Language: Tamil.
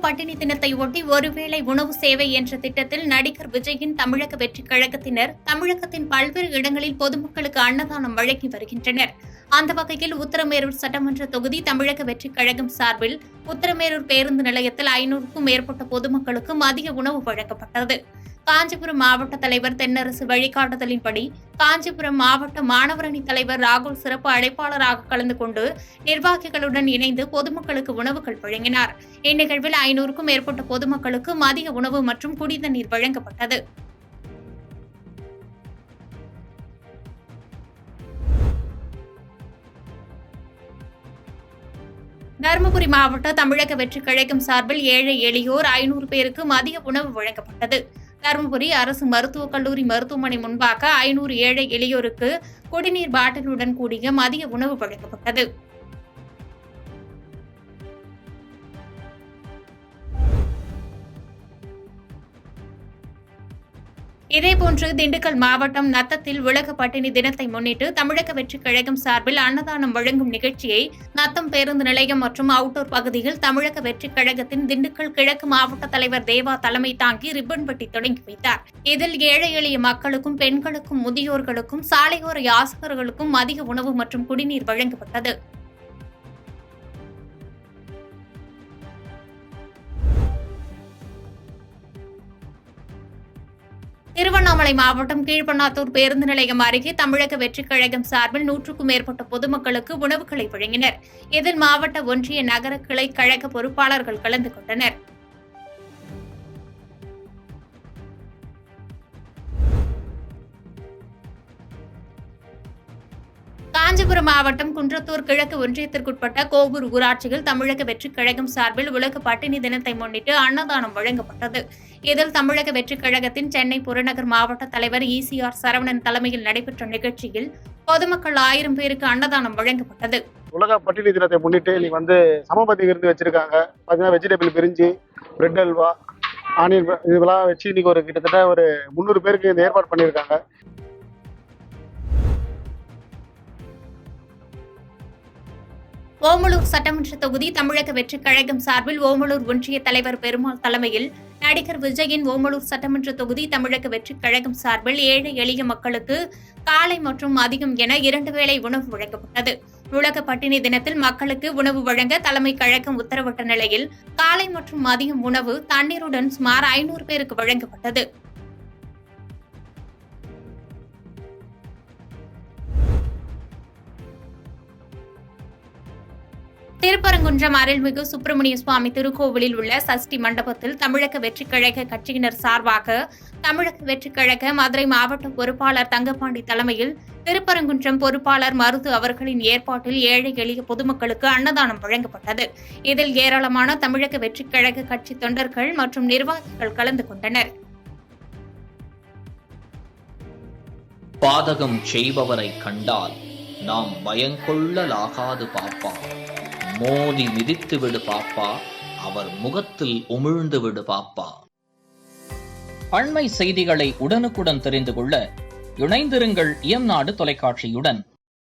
பட்டினி தினத்தை ஒட்டி ஒருவேளை உணவு சேவை என்ற திட்டத்தில் நடிகர் விஜயின் தமிழக வெற்றிக் கழகத்தினர் தமிழகத்தின் பல்வேறு இடங்களில் பொதுமக்களுக்கு அன்னதானம் வழங்கி வருகின்றனர். அந்த வகையில் உத்தரமேரூர் சட்டமன்ற தொகுதி தமிழக வெற்றிக் கழகம் சார்பில் உத்தரமேரூர் பேருந்து நிலையத்தில் 500க்கும் மேற்பட்ட பொதுமக்களுக்கு மதிய உணவு வழங்கப்பட்டது. காஞ்சிபுரம் மாவட்ட தலைவர் தென்னரசு வழிகாட்டுதலின்படி காஞ்சிபுரம் மாவட்ட மாணவரணி தலைவர் ராகுல் சிறப்பு அழைப்பாளராக கலந்து கொண்டு நிர்வாகிகளுடன் இணைந்து பொதுமக்களுக்கு உணவுகள் வழங்கினார். இந்நிகழ்வில் 500க்கும் மேற்பட்ட பொதுமக்களுக்கு மதிய உணவு மற்றும் குடிநீர் வழங்கப்பட்டது. தருமபுரி மாவட்ட தமிழக வெற்றிக் கழகம் சார்பில் ஏழை எளியோர் 500 பேருக்கு மதிய உணவு வழங்கப்பட்டது. தருமபுரி அரசு மருத்துவக் கல்லூரி மருத்துவமனை முன்பாக 500 ஏழை எளியோருக்கு குடிநீர் பாட்டிலுடன் கூடிய மதிய உணவு வழங்கப்பட்டது. இதேபோன்று திண்டுக்கல் மாவட்டம் நத்தத்தில் உலக பட்டினி தினத்தை முன்னிட்டு தமிழக வெற்றிக் கழகம் சார்பில் அன்னதானம் வழங்கும் நிகழ்ச்சியை நத்தம் பேருந்து நிலையம் மற்றும் அவுட்டோர் பகுதியில் தமிழக வெற்றிக் கழகத்தின் திண்டுக்கல் கிழக்கு மாவட்ட தலைவர் தேவா தலைமை தாங்கி ரிப்பன் வெட்டி தொடங்கி வைத்தார். இதில் ஏழை எளிய மக்களுக்கும் பெண்களுக்கும் முதியோர்களுக்கும் சாலையோர யாசகர்களுக்கும் மதிய உணவு மற்றும் குடிநீர் வழங்கப்பட்டது. திருவண்ணாமலை மாவட்டம் கீழ்பண்ணாத்தூர் பேருந்து நிலையம் அருகே தமிழக வெற்றிக் கழகம் சார்பில் 100க்கும் மேற்பட்ட பொதுமக்களுக்கு உணவுகளை வழங்கினர். இதில் மாவட்ட ஒன்றிய நகர கிளை கழக பொறுப்பாளர்கள் கலந்து கொண்டனர். காஞ்சிபுரம் மாவட்டம் குன்றத்தூர் கிழக்கு ஒன்றியத்திற்குட்பட்ட கோவூர் ஊராட்சியில் தமிழக வெற்றிக் கழகம் சார்பில் உலக பட்டினி தினத்தை முன்னிட்டு அன்னதானம் வழங்கப்பட்டது. இதில் தமிழக வெற்றிக் கழகத்தின் சென்னை புறநகர் மாவட்ட தலைவர் ECR சரவணன் தலைமையில் நடைபெற்ற நிகழ்ச்சியில் பொதுமக்கள் 1000 பேருக்கு அன்னதானம் வழங்கப்பட்டது. உலக பட்டினி தினத்தை முன்னிட்டு இன்னைக்கு சமபந்தி விருந்து வச்சிருக்காங்க. பார்த்தீங்கன்னா வெஜிடபிள் பிரிஞ்சு, பிரெட் அல்வா, ஆனியன் இதெல்லாம் வச்சு இன்னைக்கு கிட்டத்தட்ட 300 பேருக்கு இந்த ஏற்பாடு பண்ணியிருக்காங்க. ஓமலூர் சட்டமன்ற தொகுதி தமிழக வெற்றிக் கழகம் சார்பில் ஓமலூர் ஒன்றிய தலைவர் பெருமாள் தலைமையில் நடிகர் விஜயின் ஓமலூர் சட்டமன்ற தொகுதி தமிழக வெற்றிக் கழகம் சார்பில் ஏழை எளிய மக்களுக்கு காலை மற்றும் மதியம் என 2 வேளை உணவு வழங்கப்பட்டது. உலக பட்டினி தினத்தில் மக்களுக்கு உணவு வழங்க தலைமை கழகம் உத்தரவிட்ட நிலையில் காலை மற்றும் மதியம் உணவு தண்ணீருடன் சுமார் 500 பேருக்கு வழங்கப்பட்டது. திருப்பரங்குன்றம் அருள்மிகு சுப்பிரமணிய சுவாமி திருக்கோவிலில் உள்ள சஷ்டி மண்டபத்தில் தமிழக வெற்றிக் கழக கட்சியினர் சார்பாக தமிழக வெற்றிக் கழக மதுரை மாவட்ட பொறுப்பாளர் தங்கப்பாண்டி தலைமையில் திருப்பரங்குன்றம் பொறுப்பாளர் மருது அவர்களின் ஏற்பாட்டில் ஏழை எளிய பொதுமக்களுக்கு அன்னதானம் வழங்கப்பட்டது. இதில் ஏராளமான தமிழக வெற்றிக் கழக கட்சி தொண்டர்கள் மற்றும் நிர்வாகிகள் கலந்து கொண்டனர். பாதகம் செய்பவரை கண்டால் நாம் பயங்கொள்ளலாகாது பாப்பா, மோதி மிதித்து விடு பாப்பா, அவர் முகத்தில் உமிழ்ந்து விடு பாப்பா. அண்மை செய்திகளை உடனுக்குடன் தெரிந்து கொள்ள இணைந்திருங்கள் இயம்நாடு தொலைக்காட்சியுடன்.